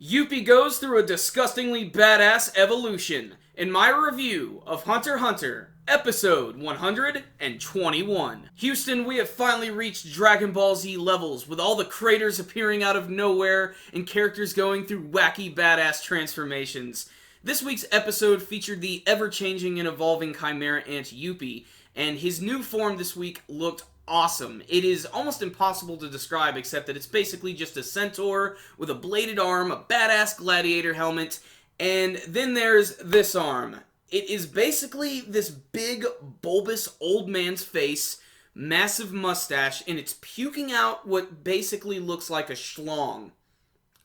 Youpi goes through a disgustingly badass evolution in my review of Hunter x Hunter, episode 121. Houston, we have finally reached Dragon Ball Z levels, with all the craters appearing out of nowhere and characters going through wacky badass transformations. This week's episode featured the ever-changing and evolving Chimera Ant Youpi, and his new form this week looked awesome. It is almost impossible to describe, except that it's basically just a centaur with a bladed arm, a badass gladiator helmet, and then there's this arm. It is basically this big, bulbous old man's face, massive mustache, and it's puking out what basically looks like a schlong.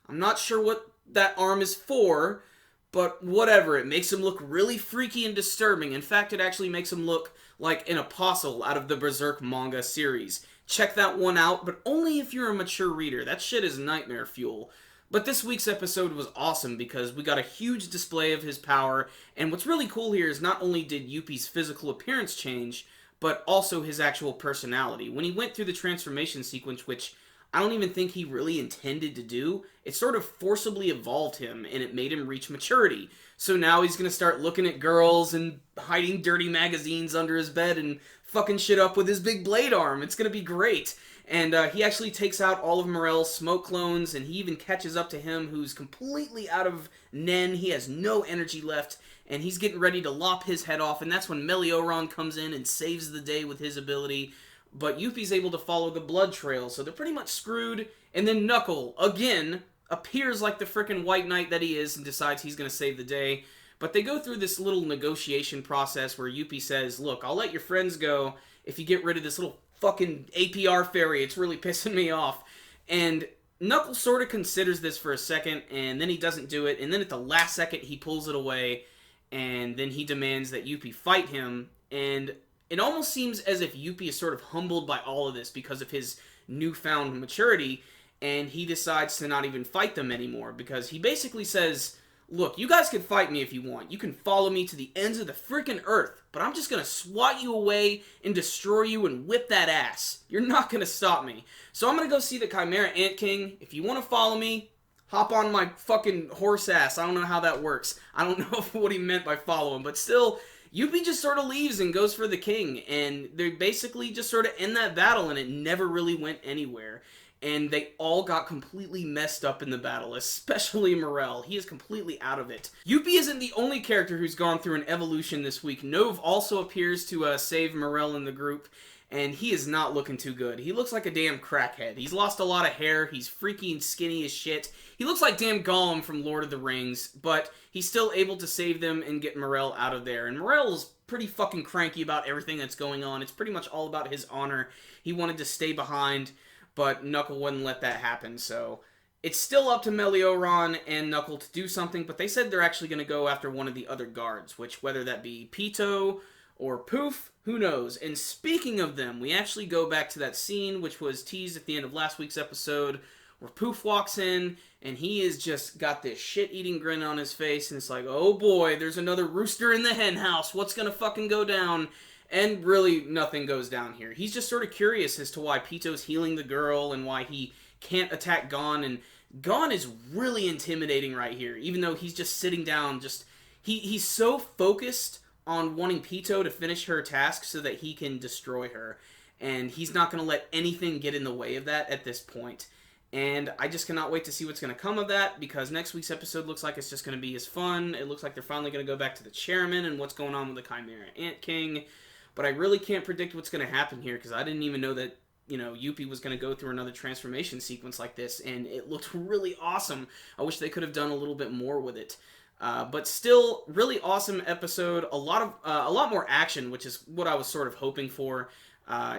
I'm not sure what that arm is for, but whatever. It makes him look really freaky and disturbing. In fact, it actually makes him look like an apostle out of the Berserk manga series. Check that one out, but only if you're a mature reader. That shit is nightmare fuel. But this week's episode was awesome because we got a huge display of his power, and what's really cool here is not only did Youpi's physical appearance change, but also his actual personality. When he went through the transformation sequence, which I don't even think he really intended to do, it sort of forcibly evolved him, and it made him reach maturity. So now he's gonna start looking at girls and hiding dirty magazines under his bed and fucking shit up with his big blade arm. It's gonna be great. And he actually takes out all of Morel's smoke clones, and he even catches up to him, who's completely out of Nen. He has no energy left, and he's getting ready to lop his head off, and that's when Melioron comes in and saves the day with his ability. But Youpi's able to follow the blood trail, so they're pretty much screwed. And then Knuckle, again, appears like the frickin' White Knight that he is and decides he's gonna save the day. But they go through this little negotiation process where Youpi says, look, I'll let your friends go if you get rid of this little fucking APR fairy. It's really pissing me off. And Knuckle sort of considers this for a second, and then he doesn't do it. And then at the last second, he pulls it away, and then he demands that Youpi fight him. And it almost seems as if Youpi is sort of humbled by all of this because of his newfound maturity, and he decides to not even fight them anymore, because he basically says, look, you guys can fight me if you want. You can follow me to the ends of the freaking earth, but I'm just gonna swat you away and destroy you and whip that ass. You're not gonna stop me. So I'm gonna go see the Chimera Ant King. If you want to follow me, hop on my fucking horse ass. I don't know how that works. I don't know what he meant by follow him, but still, Youpi just sort of leaves and goes for the king, and they basically just sort of end that battle, and it never really went anywhere. And they all got completely messed up in the battle, especially Morel. He is completely out of it. Youpi isn't the only character who's gone through an evolution this week. Nove also appears to save Morel in the group, and he is not looking too good. He looks like a damn crackhead. He's lost a lot of hair, he's freaky and skinny as shit. He looks like damn Gollum from Lord of the Rings, but he's still able to save them and get Morel out of there. And Morel's pretty fucking cranky about everything that's going on. It's pretty much all about his honor. He wanted to stay behind, but Knuckle wouldn't let that happen, so it's still up to Melioron and Knuckle to do something, but they said they're actually going to go after one of the other guards, which, whether that be Pito or Poof, who knows. And speaking of them, we actually go back to that scene which was teased at the end of last week's episode, where Poof walks in, and he has just got this shit-eating grin on his face, and it's like, oh boy, there's another rooster in the hen house, what's gonna fucking go down? And really, nothing goes down here. He's just sort of curious as to why Pito's healing the girl, and why he can't attack Gon, and Gon is really intimidating right here, even though he's just sitting down, he's so focused on wanting Pito to finish her task so that he can destroy her, and he's not going to let anything get in the way of that at this point. And I just cannot wait to see what's going to come of that, because next week's episode looks like it's just going to be as fun. It looks like they're finally going to go back to the chairman and what's going on with the Chimera Ant King. But I really can't predict what's going to happen here, because I didn't even know that, you know, Youpi was going to go through another transformation sequence like this, and it looked really awesome. I wish they could have done a little bit more with it. But still, really awesome episode. A lot more action, which is what I was sort of hoping for.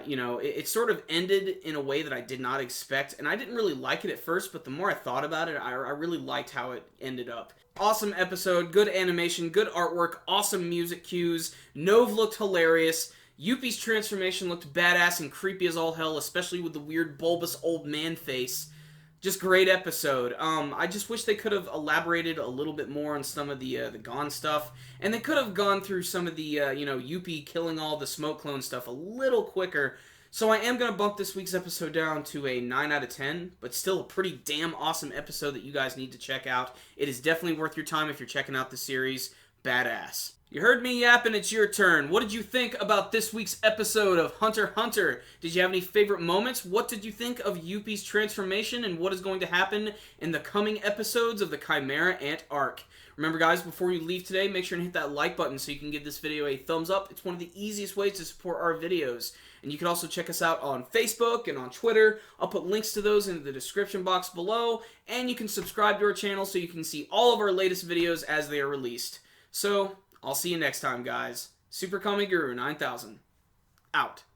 You know, it sort of ended in a way that I did not expect, and I didn't really like it at first, but the more I thought about it, I really liked how it ended up. Awesome episode, good animation, good artwork, awesome music cues. Nove looked hilarious. Youpi's transformation looked badass and creepy as all hell, especially with the weird bulbous old man face. Just great episode. I just wish they could have elaborated a little bit more on some of the Gon stuff, and they could have gone through some of the, you know, Youpi killing all the smoke clone stuff a little quicker, So I am going to bump this week's episode down to a 9 out of 10, but still a pretty damn awesome episode that you guys need to check out. It is definitely worth your time if you're checking out the series. Badass. You heard me yapping, it's your turn. What did you think about this week's episode of Hunter x Hunter? Did you have any favorite moments? What did you think of Youpi's transformation and what is going to happen in the coming episodes of the Chimera Ant arc? Remember guys, before you leave today, make sure and hit that like button so you can give this video a thumbs up. It's one of the easiest ways to support our videos. And you can also check us out on Facebook and on Twitter. I'll put links to those in the description box below. And you can subscribe to our channel so you can see all of our latest videos as they are released. So, I'll see you next time, guys. Super Kami Guru 9000. Out.